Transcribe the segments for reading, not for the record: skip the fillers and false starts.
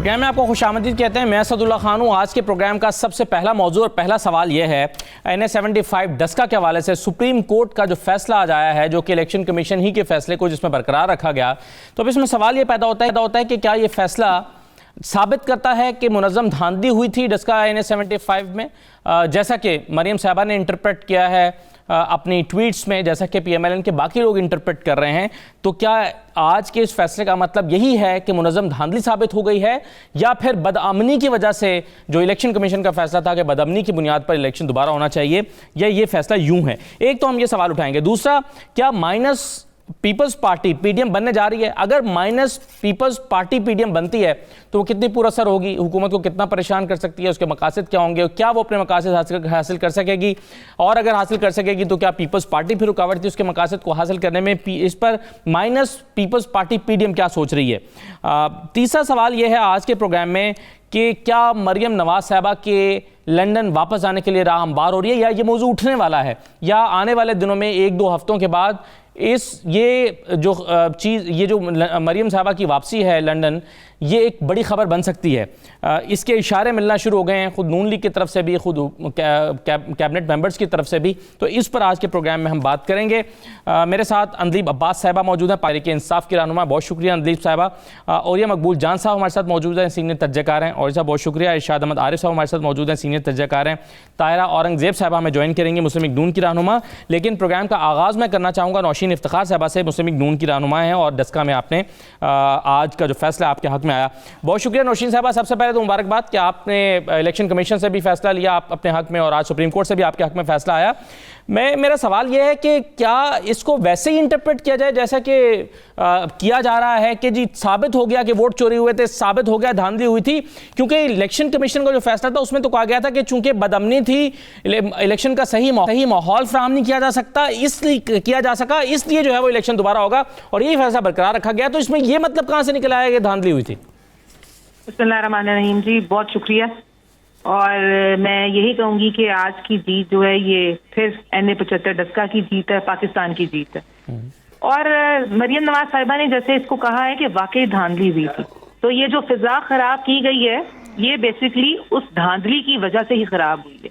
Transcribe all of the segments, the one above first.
Programme में आपको खुशामदीद कहते हैं। मैं असदुल्ला खान हूँ। आज के प्रोग्राम का सबसे पहला मौजू और पहला सवाल यह है, NA-75 डस्का के हवाले से सुप्रीम कोर्ट का जो फैसला आज आया है, जो कि इलेक्शन कमीशन ही के फैसले को जिसमें बरकरार रखा गया, तो अब इसमें सवाल ये पैदा होता है कि क्या ये फैसला साबित करता है कि मुनज़्ज़म धांधली हुई थी डस्का NA-75 में, जैसा कि मरियम साहबा ने इंटरप्रेट किया है अपनी ट्वीट्स में, जैसा कि PMLN के बाकी लोग इंटरप्रेट कर रहे हैं। तो क्या आज के इस फैसले का मतलब यही है कि मुनज़्ज़म धांधली साबित हो गई है, या फिर बदअमनी की वजह से जो इलेक्शन कमीशन का फैसला था कि बदअमनी की बुनियाद पर इलेक्शन दोबारा होना चाहिए, या ये फैसला यूं है? एक तो हम ये सवाल उठाएंगे। दूसरा, क्या माइनस पीपल्स पार्टी PDM बनने जा रही है? अगर माइनस पीपल्स पार्टी PDM बनती है तो वो कितनी पुरअसर होगी, हुकूमत को कितना परेशान कर सकती है, उसके मकासद क्या होंगे, क्या वो अपने मकासद हासिल कर सकेगी, और अगर हासिल कर सकेगी तो क्या पीपल्स पार्टी फिर रुकावट थी उसके मकासद को हासिल करने में? इस पर माइनस पीपल्स पार्टी PDM क्या सोच रही है? तीसरा सवाल यह है आज के प्रोग्राम में कि क्या मरियम नवाज साहबा के लंदन वापस आने के लिए राह हमवार हो रही है, या ये मौजू उठने वाला है, या आने वाले दिनों में 1-2 हफ्तों के बाद ये जो मरियम साहबा की वापसी है लंदन, ये एक बड़ी ख़बर बन सकती है। इसके इशारे मिलना शुरू हो गए हैं, खुद नून लीग की तरफ से भी, खुद कैबिनेट मेंबर्स की तरफ से भी। तो इस पर आज के प्रोग्राम में हम बात करेंगे। मेरे साथ अंदलीब अब्बास साहिबा मौजूद हैं, तहरीक इंसाफ की रहनुमा, बहुत शुक्रिया अंदलीब साहिबा। और ये मकबूल जान साहब हमारे साथ मौजूद हैं, सीनियर तर्जकार हैं, और साहब बहुत शुक्रिया। इरशाद अहमद आरिफ साहब हमारे साथ मौजूद हैं, सीनियर तर्जकार हैं। ताहिरा औरंगजेब साहबा हमें ज्वाइन करेंगे, मुस्लिम लीग नून की रहनुमा। लेकिन प्रोग्राम का आगाज़ मैं करना चाहूँगा नौशीन इफ्तिखार साहबा से, मुस्लिम लीग नून की रहनुमा हैं, और डस्का में आपने आज का जो फैसला आपके हक़ में आया, बहुत शुक्रिया नौशीन साहबा। सबसे पहले तो मुबारकबाद कि आपने इलेक्शन कमीशन से भी फैसला लिया आप अपने हक़ में, और आज सुप्रीम कोर्ट से भी आपके हक़ में फैसला आया। मेरा सवाल यह है कि क्या इसको वैसे ही इंटरप्रेट किया जाए जैसा कि किया जा रहा है कि जी साबित हो गया कि वोट चोरी हुए थे, साबित हो गया धांधली हुई थी? क्योंकि इलेक्शन कमीशन का जो फैसला था उसमें तो कहा गया था कि चूंकि बदअमनी थी, इलेक्शन का सही माहौल फराहम नहीं किया जा सकता, इसलिए जो है वो इलेक्शन दोबारा होगा, और यही फैसला बरकरार रखा गया। तो इसमें यह मतलब कहाँ से निकल आया कि धांधली हुई थी? बिस्मिल्लाहिर्रहमानिर्रहीम जी, बहुत शुक्रिया। और मैं यही कहूंगी कि आज की जीत जो है ये फिर NA-75 डस्का की जीत है, पाकिस्तान की जीत है। और मरियम नवाज साहिबा ने जैसे इसको कहा है कि वाकई धांधली हुई थी, तो ये जो फिजा खराब की गई है ये बेसिकली उस धांधली की वजह से ही खराब हुई है।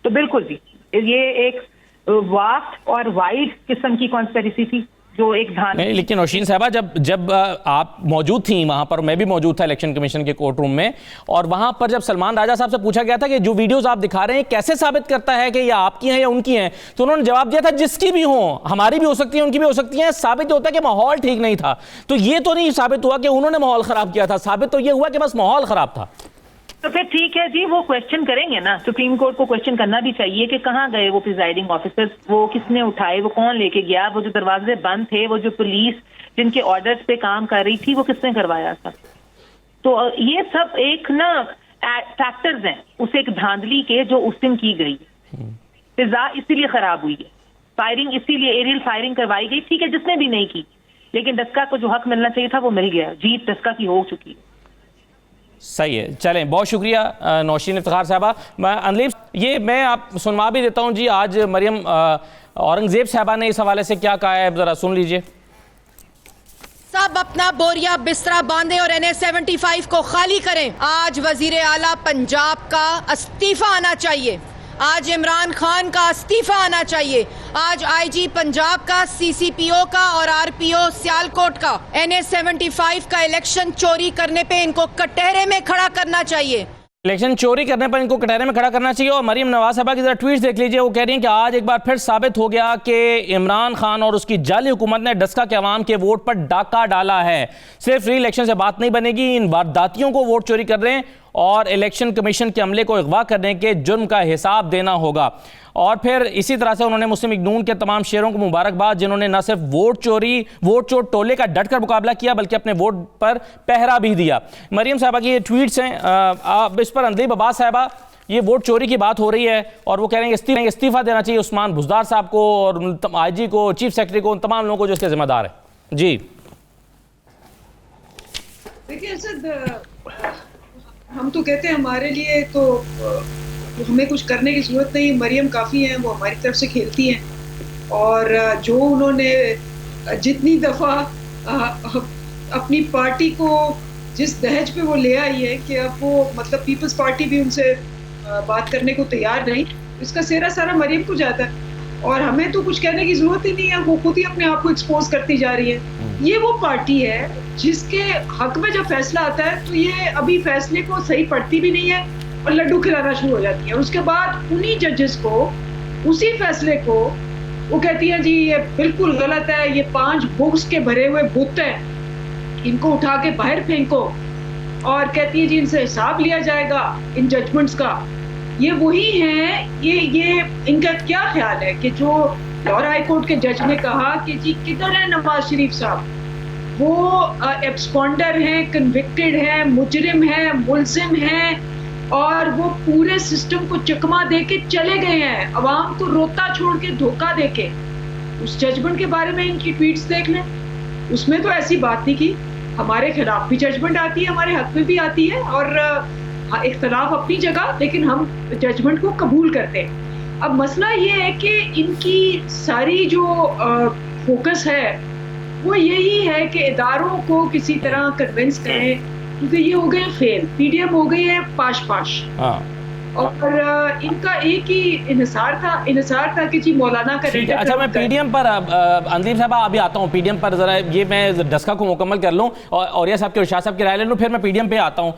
तो बिल्कुल जी, ये एक वास्ट और वाइड किस्म की कॉन्स्पिरेसी थी जो एक नहीं, लेकिन नौशीन साहबा जब आप मौजूद थी वहां पर, मैं भी मौजूद था इलेक्शन कमीशन के कोर्ट रूम में, और वहां पर जब सलमान राजा साहब से पूछा गया था कि जो वीडियोस आप दिखा रहे हैं कैसे साबित करता है कि ये आपकी हैं या उनकी हैं, तो उन्होंने जवाब दिया था जिसकी भी हो, हमारी भी हो सकती है, उनकी भी हो सकती है। साबित होता है कि माहौल ठीक नहीं था। तो ये तो नहीं साबित हुआ कि उन्होंने माहौल खराब किया था, साबित तो ये हुआ कि बस माहौल खराब था। तो फिर ठीक है जी, वो क्वेश्चन करेंगे ना, सुप्रीम कोर्ट को क्वेश्चन करना भी चाहिए कि कहाँ गए वो प्रिजाइडिंग ऑफिसर्स, वो किसने उठाए, वो कौन लेके गया, वो जो दरवाजे बंद थे, वो जो पुलिस जिनके ऑर्डर्स पे काम कर रही थी, वो किसने करवाया सब? तो ये सब एक ना फैक्टर्स हैं उस एक धांधली के जो उस दिन की गई। फिजा इसीलिए खराब हुई है, फायरिंग इसीलिए एरियल फायरिंग करवाई गई, ठीक है, जिसने भी नहीं की, लेकिन डस्का को जो हक मिलना चाहिए था वो मिल गया। जीत डस्का की हो चुकी है। सही है, चलें, बहुत शुक्रिया नौशीन इफ्तिखार साहबा। अंदलीब, ये मैं आप सुनवा भी देता हूँ जी, आज मरियम औरंगजेब साहबा ने इस हवाले से क्या कहा है, ज़रा सुन लीजिए। सब अपना बोरिया बिस्तरा बांधे और NA-75 को खाली करें। आज वजीर आला पंजाब का इस्तीफा आना चाहिए, आज इमरान खान का इस्तीफा आना चाहिए, आज IG पंजाब का, CCPO का और RPO सियालकोट का NA-75 का इलेक्शन चोरी करने पे इनको कटहरे में खड़ा करना चाहिए। इलेक्शन चोरी करने पर इनको कटहरे में खड़ा करना चाहिए। और मरियम नवाज साहबा की जरा ट्वीट्स देख लीजिए, वो कह रही हैं कि आज एक बार फिर साबित हो गया कि इमरान खान और उसकी जाली हुकूमत ने डस्का के अवाम के वोट पर डाका डाला है। सिर्फ फ्री इलेक्शन से बात नहीं बनेगी, इन वारदातियों को वोट चोरी कर रहे हैं और इलेक्शन कमीशन के अमले को अगवा करने के जुर्म का हिसाब देना होगा। और फिर इसी तरह से उन्होंने मुस्लिम लीग नून के तमाम शेयरों को मुबारकबाद, जिन्होंने न सिर्फ वोट चोर टोले का डटकर मुकाबला किया बल्कि अपने वोट पर पहरा भी दिया। मरियम साहबा की ये ट्वीट्स हैं। अब इस पर अंदलीब अब्बास साहबा, ये वोट चोरी की बात हो रही है और वो कह रहे हैं इस्तीफा देना चाहिए उस्मान बुज़दार साहब को और IG को, चीफ सेक्रेटरी को, उन तमाम लोगों को जो इसके जिम्मेदार है। जी देखिए असद, हम तो कहते हैं हमारे लिए तो हमें कुछ करने की ज़रूरत नहीं, मरियम काफ़ी हैं, वो हमारी तरफ से खेलती हैं। और जो उन्होंने जितनी दफ़ा अपनी पार्टी को जिस दहेज पे वो ले आई है कि अब वो मतलब पीपल्स पार्टी भी उनसे बात करने को तैयार नहीं, इसका सेरा सारा मरियम को जाता है और हमें तो कुछ कहने की जरूरत ही नहीं है, वो खुद ही अपने आप को एक्सपोज करती जा रही है। ये वो पार्टी है जिसके हक में जब फैसला आता है तो ये अभी फैसले को सही पढ़ती भी नहीं है और लड्डू खिलाना शुरू हो जाती है। उसके बाद उन्हीं जजेस को उसी फैसले को वो कहती है जी ये बिल्कुल गलत है, ये 5 बुक्स के भरे हुए बुत हैं, इनको उठा के बाहर फेंको, और कहती है जी इनसे हिसाब लिया जाएगा इन जजमेंट्स का। ये वही हैं, ये इनका क्या ख्याल है कि जो लाहौर हाई कोर्ट के जज ने कहा कि जी किधर है नवाज शरीफ साहब, वो एब्सकॉन्डर हैं, कन्विक्टेड हैं, मुजरिम हैं, मुल्जिम हैं और वो पूरे सिस्टम को चकमा दे के चले गए हैं, अवाम को रोता छोड़ के धोखा दे के। उस जजमेंट के बारे में इनकी ट्वीट्स देख लें, उसमें तो ऐसी बात नहीं की। हमारे खिलाफ भी जजमेंट आती है, हमारे हक में भी आती है और इख्तलाफ अपनी जगह, लेकिन हम जजमेंट को कबूल करते हैं। अब मसला ये है कि इनकी सारी जो फोकस है वो यही है कि इदारों को किसी तरह कन्विंस करें, क्योंकि ये हो गए फेल, पीडीएम हो गई है पाश और इनका एक ही इन्हिसार था कि जी मौलाना का। अच्छा, मैं पीडीएम पर अंदीप साहब अभी आता हूँ, पीडीएम पर जरा ये मैं डस्का को मुकम्मल कर लूँ और औरिया साहब के और शाह साहब की राय ले लूँ, फिर मैं पीडीएम पे आता हूँ।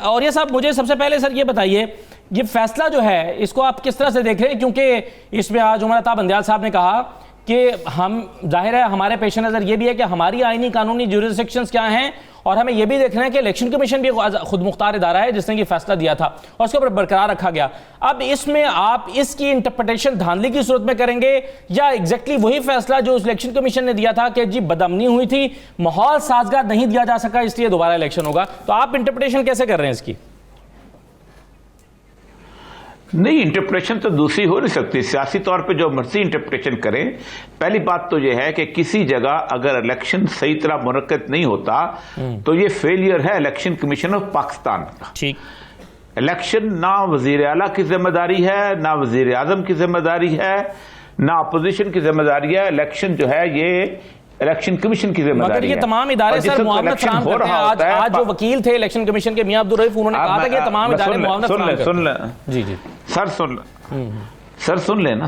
औरिया साहब मुझे सबसे पहले सर ये बताइए, ये फैसला जो है इसको आप किस तरह से देख रहे हैं, क्योंकि इसमें आज उमर अता बंदियाल साहब ने कहा कि हम जाहिर है हमारे पेश नज़र ये भी है कि हमारी आईनी कानूनी ज्यूरिसडिक्शंस क्या हैं और हमें यह भी देखना है कि इलेक्शन कमीशन भी खुद मुख्तार इदारा है जिसने ये फैसला दिया था और उसके ऊपर बरकरार रखा गया। अब इसमें आप इसकी इंटरप्रिटेशन धांधली की सूरत में करेंगे या एग्जैक्टली वही फैसला जो इलेक्शन कमीशन ने दिया था कि जी बदअमनी हुई थी, माहौल साजगार नहीं दिया जा सका, इसलिए दोबारा इलेक्शन होगा, तो आप इंटरप्रिटेशन कैसे कर रहे हैं इसकी? नहीं, इंटरप्रिटेशन तो दूसरी हो नहीं सकती, सियासी तौर पे जो मर्जी इंटरप्रिटेशन करें। पहली बात तो यह है कि किसी जगह अगर इलेक्शन सही तरह मुनक्कद नहीं होता तो ये फेलियर है इलेक्शन कमीशन ऑफ पाकिस्तान का। ठीक, इलेक्शन ना वजीर आला की जिम्मेदारी है, ना वजीर आजम की जिम्मेदारी है, ना अपोजिशन की जिम्मेदारी है। इलेक्शन जो है ये इलेक्शन कमीशन की जिम्मेदारी है। ये तमाम इदारे सर मुआवनत फराहम करते हैं। आज जो वकील थे इलेक्शन कमीशन के मियां अब्दुल रऊफ, उन्होंने कहा था कि तमाम इदारे मुआवनत फराहम करते हैं। सुन ले जी सर सुन लेना।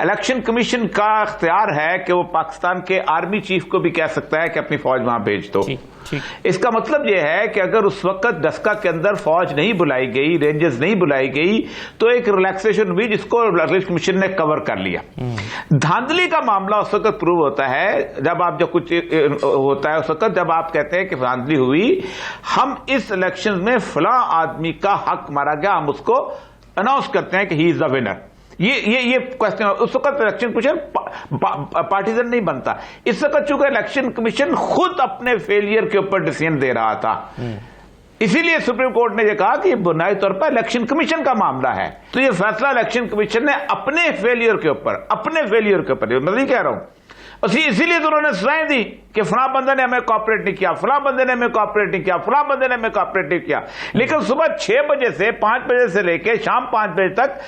इलेक्शन कमीशन का इख्तियार है कि वो पाकिस्तान के आर्मी चीफ को भी कह सकता है कि अपनी फौज वहां भेज दो। इसका मतलब यह है कि अगर उस वक्त डस्का के अंदर फौज नहीं बुलाई गई, रेंजर्स नहीं बुलाई गई, तो एक रिलैक्सेशन हुई जिसको इलेक्शन कमीशन ने कवर कर लिया। धांधली का मामला उस वक्त प्रूव होता है जब आप जब कुछ होता है, उस वक्त जब आप कहते हैं कि धांधली हुई, हम इस इलेक्शन में फला आदमी का हक मारा गया, हम उसको अनाउंस करते हैं कि ही इज द विनर। ये क्वेश्चन उस वक्त इलेक्शन कमीशन पार्टीजन नहीं बनता। इस वक्त चूंकि इलेक्शन कमीशन खुद अपने फेलियर के ऊपर डिसीजन दे रहा था, इसीलिए सुप्रीम कोर्ट ने यह कहा कि बुनियादी तौर पर इलेक्शन कमीशन का मामला है। तो यह फैसला इलेक्शन कमीशन ने अपने फेलियर के ऊपर मैं नहीं कह रहा हूं, इसीलिए तो उन्होंने सजाएं दी कि फला बंदे ने हमें कॉपरेट नहीं किया, फला बंदे ने हमें कॉपरेट नहीं किया, फला बंदे ने हमें कॉपरेट नहीं किया। लेकिन सुबह 6 बजे से 5 बजे से लेके शाम 5 बजे तक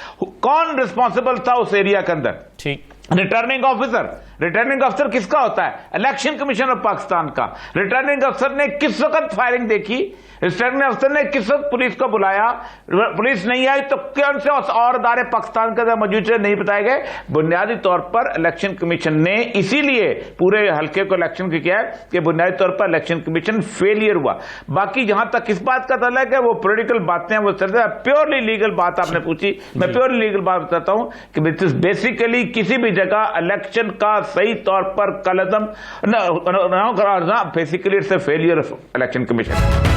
कौन रिस्पॉन्सिबल था उस एरिया के अंदर? ठीक, रिटर्निंग ऑफिसर किसका होता है? इलेक्शन कमीशन ऑफ पाकिस्तान का। रिटर्निंग अफसर ने किस वक्त फायरिंग देखी? रिटर्निंग अफसर ने किस वक्त पुलिस को बुलाया? पुलिस नहीं आई तो कौन से और अदारे पाकिस्तान के अंदर मौजूद नहीं बताए गए? बुनियादी तौर पर इलेक्शन कमीशन ने इसीलिए पूरे हल्के को इलेक्शन किया है कि बुनियादी तौर पर इलेक्शन कमीशन फेलियर हुआ। बाकी जहां तक किस बात का तल्लुक है वो पॉलिटिकल बातें वो चल रहा है। प्योरली लीगल बात आपने पूछी, मैं प्योरली लीगल बात बताता हूं कि बेसिकली किसी भी जगह इलेक्शन का सही तौर पर कलदम न basically it's a failure of election commission.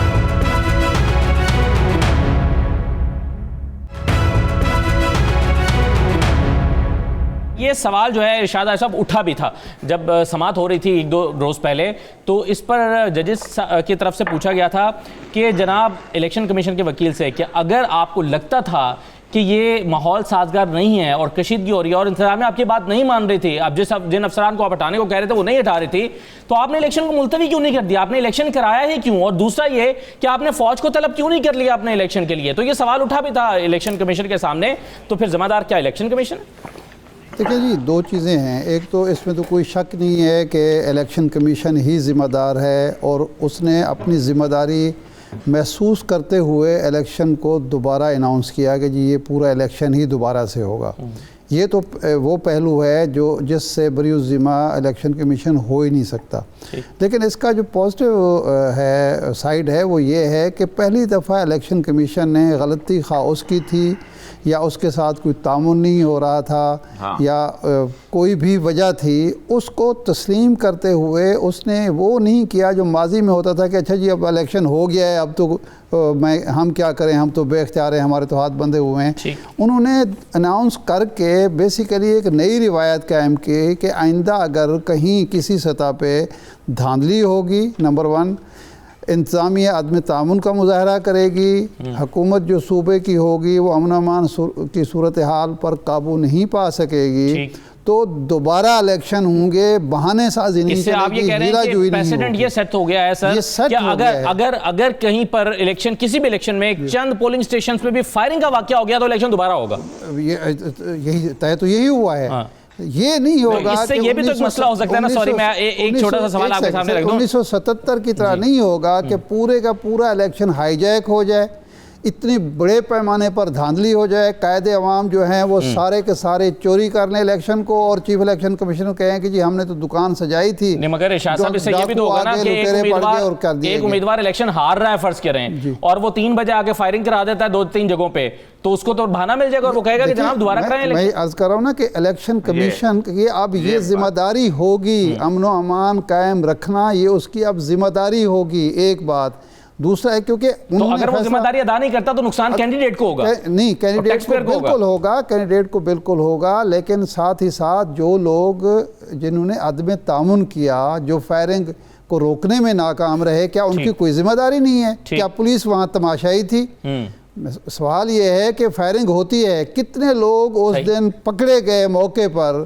ये सवाल जो है इरशाद साहब उठा भी था जब समाअत हो रही थी 1-2 रोज़ पहले, तो इस पर जजेस की तरफ से पूछा गया था कि जनाब इलेक्शन कमीशन के वकील से कि अगर आपको लगता था कि ये माहौल साजगार नहीं है और कशीदगी हो रही है और इंतजामिया आपकी बात नहीं मान रही थी, अब जिन अफसरान को आप हटाने को कह रहे थे वो नहीं हटा रही थी, तो आपने इलेक्शन को मुलतवी क्यों नहीं कर दिया? आपने इलेक्शन कराया ही क्यों? और दूसरा ये कि आपने फौज को तलब क्यों नहीं कर लिया अपने इलेक्शन के लिए? तो ये सवाल उठा भी था इलेक्शन कमीशन के सामने। तो फिर जिम्मेदार क्या इलेक्शन कमीशन है? देखिए जी, दो चीज़ें हैं। एक तो इसमें तो कोई शक नहीं है कि इलेक्शन कमीशन ही ज़िम्मेदार है और उसने अपनी ज़िम्मेदारी महसूस करते हुए इलेक्शन को दोबारा अनाउंस किया कि जी ये पूरा इलेक्शन ही दोबारा से होगा। ये तो वो पहलू है जो जिससे बरीउज़्ज़िमा इलेक्शन कमीशन हो ही नहीं सकता। लेकिन इसका जो पॉजिटिव है साइड है वो ये है कि पहली दफ़ा इलेक्शन कमीशन ने गलती खा उसकी थी या उसके साथ कोई तामुन नहीं हो रहा था या कोई भी वजह थी, उसको तस्लीम करते हुए उसने वो नहीं किया जो माजी में होता था कि अच्छा जी अब इलेक्शन हो गया है, अब तो हम क्या करें, हम तो बेख्तियार हैं, हमारे तो हाथ बंधे हुए हैं। उन्होंने अनाउंस करके बेसिकली एक नई रिवायत कायम की कि आइंदा अगर कहीं किसी सतह पे धांधली होगी, नंबर 1, इंतज़ामिया अदम तामुन का मुजाहरा करेगी, हुकूमत जो सूबे की होगी वो अमन अमान की सूरत हाल पर काबू नहीं पा सकेगी, तो दोबारा इलेक्शन होंगे, बहाने साजी नहीं इससे आप ये कह रहे हैं कि प्रेसिडेंट ये सेट हो गया है सर, क्या अगर कहीं पर इलेक्शन, किसी भी इलेक्शन में चंद पोलिंग स्टेशंस पे भी फायरिंग का वाकया हो गया तो इलेक्शन दोबारा होगा? यही तय तो यही हुआ है। ये नहीं होगा, इससे ये भी तो एक मसला हो सकता है ना। सॉरी, मैं एक छोटा सा सवाल आपके सामने रख दूं। 1977 की तरह नहीं होगा कि पूरे का पूरा इलेक्शन हाईजैक हो जाए, इतनी बड़े पैमाने पर धांधली हो जाए, कायदे अवाम जो हैं वो सारे के सारे चोरी कर लें इलेक्शन को और चीफ इलेक्शन कमिश्नर कहें कि जी हमने तो दुकान सजाई थी। मगर शाह साहब इससे ये भी तो होगा ना कि एक उम्मीदवार इलेक्शन हार रहा है, फर्ज करें, और वो 3 बजे आके फायरिंग करा देता है 2-3 जगहों पे, तो उसको तो बहाना मिल जाएगा और वो कहेगा कि जनाब दोबारा कराएं। मैं अर्ज कर रहा हूँ ना कि इलेक्शन कमीशन की अब ये जिम्मेदारी होगी, अमनो अमान कायम रखना ये उसकी अब जिम्मेदारी होगी। एक बात। दूसरा है क्योंकि तो अगर वो जिम्मेदारी अदा नहीं करता तो नुकसान कैंडिडेट को होगा? नहीं, कैंडिडेट को बिल्कुल होगा, कैंडिडेट को बिल्कुल होगा, लेकिन साथ ही साथ जो लोग जिन्होंने अदम तामुन किया, जो फायरिंग को रोकने में नाकाम रहे, क्या उनकी कोई जिम्मेदारी नहीं है? क्या पुलिस वहाँ तमाशाई थी? सवाल ये है कि फायरिंग होती है, कितने लोग उस दिन पकड़े गए मौके पर,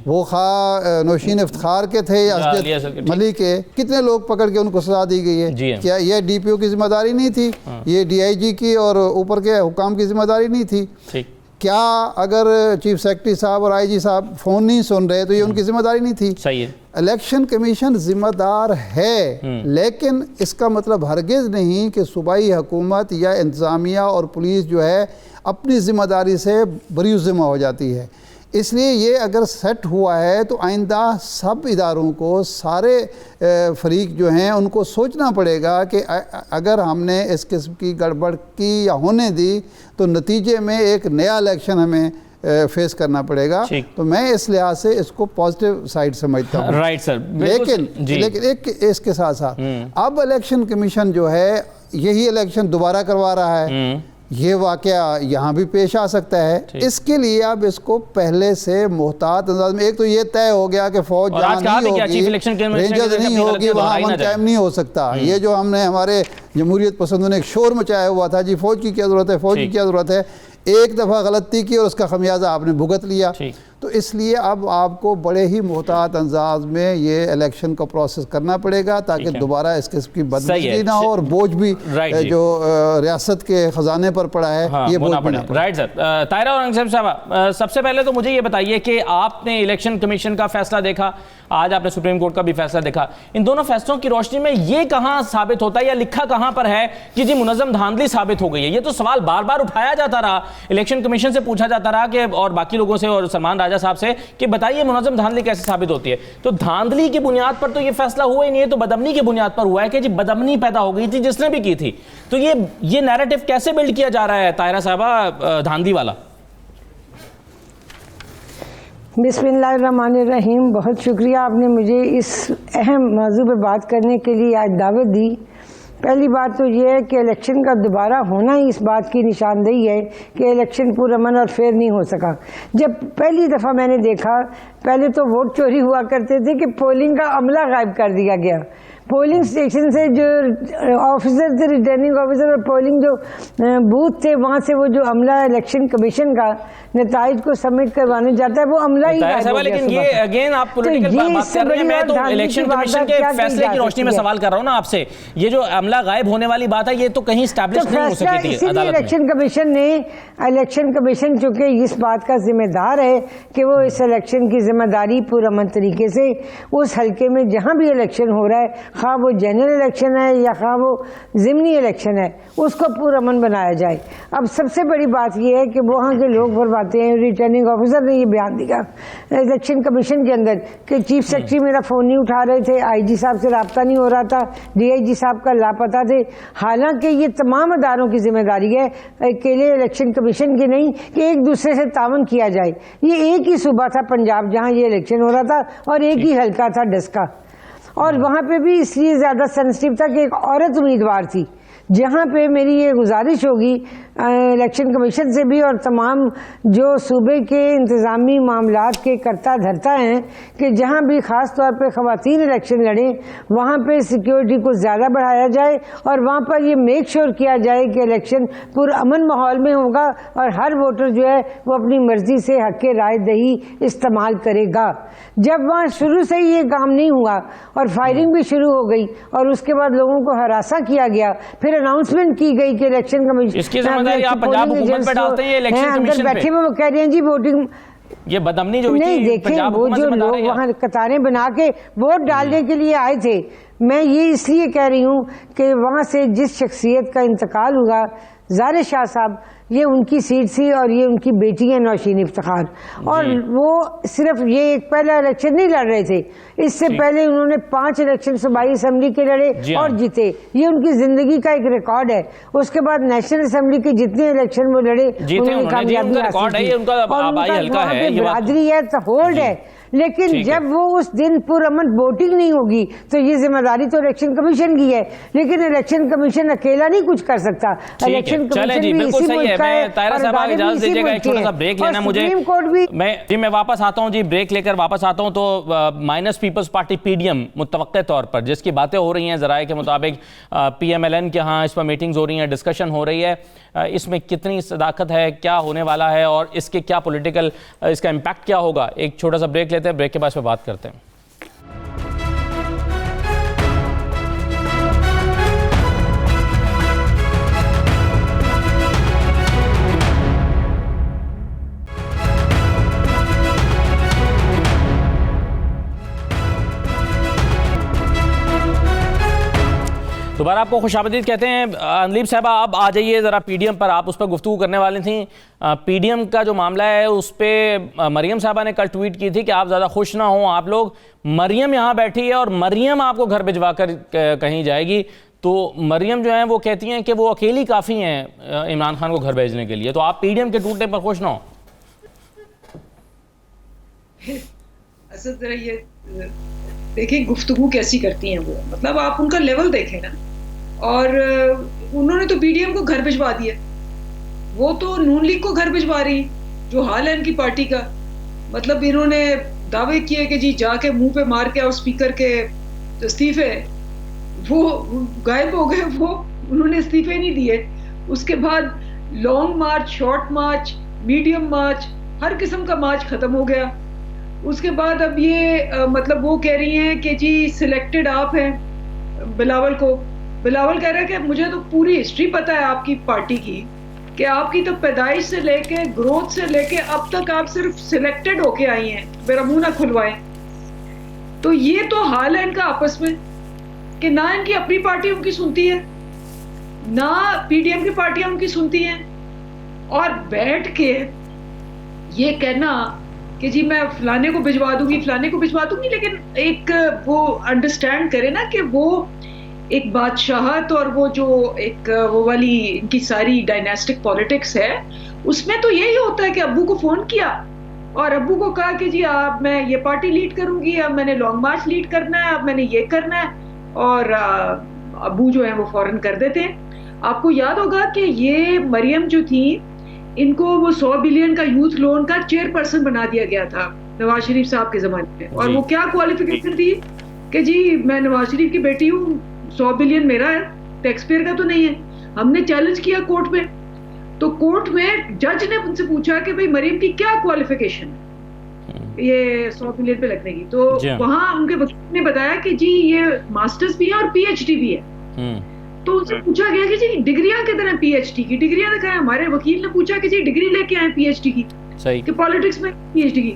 वो खा नौशीन इफ्तिखार के थे या असद मलिक के, कितने लोग पकड़ के उनको सजा दी गई है? क्या यह डीपीओ की जिम्मेदारी नहीं थी? ये डीआईजी की और ऊपर के हुकाम की जिम्मेदारी नहीं थी? क्या अगर चीफ सेक्रेटरी साहब और आईजी साहब फ़ोन नहीं सुन रहे तो ये उनकी जिम्मेदारी नहीं थी? सही है। इलेक्शन कमीशन जिम्मेदार है, लेकिन इसका मतलब हरगिज़ नहीं कि सूबाई हुकूमत या इंतज़ामिया और पुलिस जो है अपनी ज़िम्मेदारी से बरीउज़्ज़िमा हो जाती है। इसलिए ये अगर सेट हुआ है तो आइंदा सब इदारों को, सारे फरीक जो हैं उनको सोचना पड़ेगा कि अगर हमने इस किस्म की गड़बड़ की या होने दी तो नतीजे में एक नया इलेक्शन हमें फेस करना पड़ेगा। तो मैं इस लिहाज से इसको पॉजिटिव साइड समझता हूँ। Right sir. लेकिन एक इसके साथ साथ अब इलेक्शन कमीशन जो है यही इलेक्शन दोबारा करवा रहा है, ये वाकया यहाँ भी पेश आ सकता है। इसके लिए अब इसको पहले से मुहतात अंदाज में, एक तो ये तय हो गया कि फौज जहाँ नहीं होगी, रेंजर्स नहीं होगी, वहाँ अमन कायम नहीं हो सकता। ये जो हमने हमारे जमहूरियत पसंदों ने एक शोर मचाया हुआ था, जी फौज की क्या ज़रूरत है, फौज की क्या ज़रूरत है, एक दफ़ा गलती की और उसका खमियाजा आपने भुगत लिया। तो इसलिए अब आपको बड़े ही मुहतात अंदाज में ये इलेक्शन का प्रोसेस करना पड़ेगा ताकि दोबारा इस किस्म की बदतमीजी ना हो और बोझ भी जो रियासत के ख़जाने पर पड़ा है ये बोझ भी ना पड़े। Right sir. ताहिरा औरंगज़ेब साहब, सबसे पहले तो मुझे ये बताइए कि आपने इलेक्शन कमीशन का फैसला देखा, आज आपने सुप्रीम कोर्ट का भी फैसला देखा, इन दोनों फैसलों की रोशनी में ये कहाँ साबित होता है या लिखा कहाँ पर है कि जी मुनज़्ज़म धांधली साबित हो गई है? ये तो सवाल बार बार उठाया जाता रहा, इलेक्शन कमीशन से पूछा जाता रहा कि, और बाकी लोगों से और सलमान राजा साहब से, कि बताइए मुनज़्ज़म धांधली कैसे साबित होती है? तो धांधली की बुनियाद पर तो ये फैसला हुआ ही नहीं है, तो बदअमनी की बुनियाद पर हुआ है कि जी बदअमनी पैदा हो गई थी जिसने भी की थी। तो ये नैरेटिव कैसे बिल्ड किया जा रहा है ताहिरा साहबा, धांधली वाला? बिस्मिल्लाहिर्रहमानिर्रहीम। बहुत शुक्रिया आपने मुझे इस अहम मौजू पर बात करने के लिए आज दावत दी। पहली बात तो ये है कि इलेक्शन का दोबारा होना ही इस बात की निशानदेही है कि इलेक्शन पुरअमन और फेयर नहीं हो सका। जब पहली दफ़ा मैंने देखा, पहले तो वोट चोरी हुआ करते थे कि पोलिंग का अमला गायब कर दिया गया, पोलिंग स्टेशन से जो ऑफिसर थे, रिटर्निंग ऑफिसर और पोलिंग जो बूथ थे, वहाँ से वो जो अमला इलेक्शन कमीशन का नताइज को सबमिट करवाने जाता है, वो अमला ही गायब हो गया। लेकिन ये अगेन आप पॉलिटिकल बात कर रहे हैं, मैं तो इलेक्शन कमीशन के फैसले की रोशनी में सवाल कर रहा हूँ ना आपसे। ये जो अमला गायब होने वाली बात है, ये तो कहीं स्टैब्लिश नहीं हो सकी थी अदालत में। इलेक्शन कमीशन चूंकि इस बात का जिम्मेदार है कि वो इस इलेक्शन की जिम्मेदारी पुरअमन तरीके से उस हल्के में जहाँ भी इलेक्शन हो रहा है, खा वो जनरल इलेक्शन है या खा वो ज़िमनी इलेक्शन है, उसको पुरअमन बनाया जाए। अब सबसे बड़ी बात यह है कि वहाँ के लोग भरवाते हैं, रिटर्निंग ऑफिसर ने ये बयान दिया इलेक्शन कमीशन के अंदर कि चीफ सेक्रेटरी मेरा फ़ोन नहीं उठा रहे थे, आईजी साहब से रब्ता नहीं हो रहा था, डीआईजी साहब का लापता थे। हालांकि ये तमाम अदारों की जिम्मेदारी है, अकेले इलेक्शन कमीशन की नहीं, कि एक दूसरे से तावन किया जाए। ये एक ही सूबा था पंजाब जहाँ ये इलेक्शन हो रहा था और एक ही हल्का था डस्का, और वहाँ पे भी इसलिए ज़्यादा सेंसिटिव था कि एक औरत उम्मीदवार थी। जहाँ पे मेरी ये गुजारिश होगी इलेक्शन कमीशन से भी और तमाम जो सूबे के इंतज़ामी मामलात के करता धरता हैं कि जहाँ भी ख़ास तौर पे ख़वातीन इलेक्शन लड़ें, वहाँ पे सिक्योरिटी को ज़्यादा बढ़ाया जाए और वहाँ पर ये मेक श्योर किया जाए कि इलेक्शन पुरअमन माहौल में होगा और हर वोटर जो है वो अपनी मर्ज़ी से हक़ राय दही इस्तेमाल करेगा। जब वहाँ शुरू से ही ये काम नहीं हुआ और फायरिंग भी शुरू हो गई और उसके बाद लोगों को हरासा किया गया, फिर अनाउंसमेंट की गई कि इलेक्शन कमीशन आप पंजाब हुकूमत पे डालते हैं, इलेक्शन कमीशन पे बैठे वो कह रहे हैं जी वोटिंग ये बदअमनी जो नहीं देखें, वो जो लोग वहाँ कतारें बना के वोट डालने के लिए आए थे, मैं ये इसलिए कह रही हूँ कि वहाँ से जिस शख्सियत का इंतकाल हुआ, ज़ाहिर शाह साहब, ये उनकी सीट थी और ये उनकी बेटी है नौशीन इफ्तिखार, और वो सिर्फ ये एक पहला इलेक्शन नहीं लड़ रहे थे, इससे पहले उन्होंने 5 इलेक्शन सूबाई असम्बली के लड़े और जीते। ये उनकी जिंदगी का एक रिकॉर्ड है। उसके बाद नेशनल असम्बली के जितने इलेक्शन वो लड़े उन्होंने कामयाबी हासिल की और बरादरी है, होल्ड है। लेकिन जब वो उस दिन पुरअमन वोटिंग नहीं होगी तो ये जिम्मेदारी तो इलेक्शन कमीशन की है, लेकिन इलेक्शन कमीशन अकेला नहीं कुछ कर सकता। इलेक्शन कमीशन भी इसी मुल्क का है। ताहिरा साहब आप इजाजत दीजिएगा, एक छोटा सा ब्रेक लेना मुझे, सुप्रीम कोर्ट भी मैं वापस आता हूँ जी, ब्रेक लेकर वापस आता हूँ। तो माइनस पीपल्स पार्टी पीडीएम मुतवक्के तौर पर जिसकी बातें हो रही हैं ज़राए के मुताबिक, पीएमएलएन के यहाँ इस पर मीटिंग्स हो रही हैं, डिस्कशन हो रही है, इसमें कितनी सदाकत है, क्या होने वाला है और इसके क्या पॉलिटिकल इसका इम्पैक्ट क्या होगा। एक छोटा सा ब्रेक लेते हैं, ब्रेक के बाद इस पर बात करते हैं। दोबारा आपको खुशामदीद कहते हैं। अनलीब साहबा, अब आ जाइए ज़रा पीडीएम पर, आप उस पर गुफ्तगू करने वाली थी। पीडीएम का जो मामला है उस पर मरियम साहबा ने कल ट्वीट की थी कि आप ज़्यादा खुश ना हो आप लोग, मरियम यहाँ बैठी है और मरियम आपको घर भिजवा कर कहीं जाएगी। तो मरियम जो है वो कहती हैं कि वो अकेली काफ़ी हैं इमरान खान को घर भेजने के लिए, तो आप पीडीएम के टूटने पर खुश ना हो? असल तरह ये देखिए गुफ्तगू कैसी करती हैं वो, मतलब आप उनका लेवल देखें ना। और उन्होंने तो पीडीएम को घर भिजवा दिया, वो तो नून लीग को घर भिजवा रही, जो हाल है इनकी पार्टी का। मतलब इन्होंने दावे किए कि जी जाके मुंह पे मार के और स्पीकर के इस्तीफे, वो गायब हो गए, वो उन्होंने इस्तीफे नहीं दिए। उसके बाद लॉन्ग मार्च, शॉर्ट मार्च, मीडियम मार्च, हर किस्म का मार्च खत्म हो गया। उसके बाद अब ये मतलब वो कह रही हैं कि जी सिलेक्टेड आप हैं बिलावल को। बिलावल कह रहा है कि मुझे तो पूरी हिस्ट्री पता है आपकी पार्टी की, कि आपकी तो पैदाइश से लेके ग्रोथ से लेके अब तक आप सिर्फ सिलेक्टेड होके आई हैं, मेरा मुंह ना खुलवाएं। तो ये तो हाल है इनका आपस में कि ना इनकी अपनी पार्टी उनकी सुनती है, ना पीडीएम की पार्टियां उनकी सुनती हैं, और बैठ के ये कहना कि जी मैं फलाने को भिजवा दूंगी, फलाने को भिजवा दूंगी। लेकिन एक वो अंडरस्टैंड करे ना कि वो एक बादशाहत और वो जो एक वो वाली इनकी सारी डायनेस्टिक पॉलिटिक्स है, उसमें तो यही होता है कि अब्बू को फोन किया और अब्बू को कहा कि जी अब मैं ये पार्टी लीड करूंगी, अब मैंने लॉन्ग मार्च लीड करना है, अब मैंने ये करना है, और अब्बू जो है वो फौरन कर देते हैं। आपको याद होगा कि ये मरियम जो थी, इनको वो 100 बिलियन का यूथ लोन का चेयरपर्सन बना दिया गया था नवाज शरीफ साहब के जमाने में, और वो क्या क्वालिफिकेशन थी, कि जी मैं नवाज शरीफ की बेटी हूँ, 100 बिलियन मेरा है, टैक्स पेयर का तो नहीं है। हमने चैलेंज किया कोर्ट में, तो कोर्ट में जज ने उनसे पूछा कि भाई मरीम की क्या क्वालिफिकेशन है ये 100 बिलियन पे लगने की, तो वहां उनके वकील ने बताया कि जी ये मास्टर्स भी है और पीएचडी भी है। तो उनसे पूछा गया कि जी डिग्रियां कितने हैं, पीएचडी की डिग्रियां दिखाएं। हमारे वकील ने पूछा कि जी डिग्री लेके आए पीएचडी की, सही कि पॉलिटिक्स में पीएचडी की।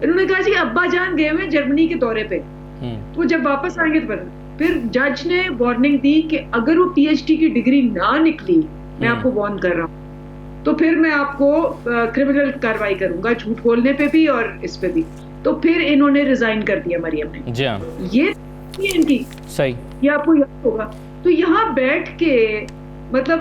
इन्होंने कहा जी अब्बा जान गए हुए जर्मनी के दौरे पे, तो जब वापस आएंगे तो फिर जज ने वार्निंग दी कि अगर वो पीएचडी की डिग्री ना निकली, मैं आपको वार्न कर रहा हूँ, तो फिर मैं आपको क्रिमिनल कार्रवाई करूंगा, झूठ बोलने पे भी और इस पे भी। तो फिर इन्होंने रिजाइन कर दिया मरियम ने। जी हाँ, ये इनकी सही, ये आपको याद होगा। तो यहाँ बैठ के मतलब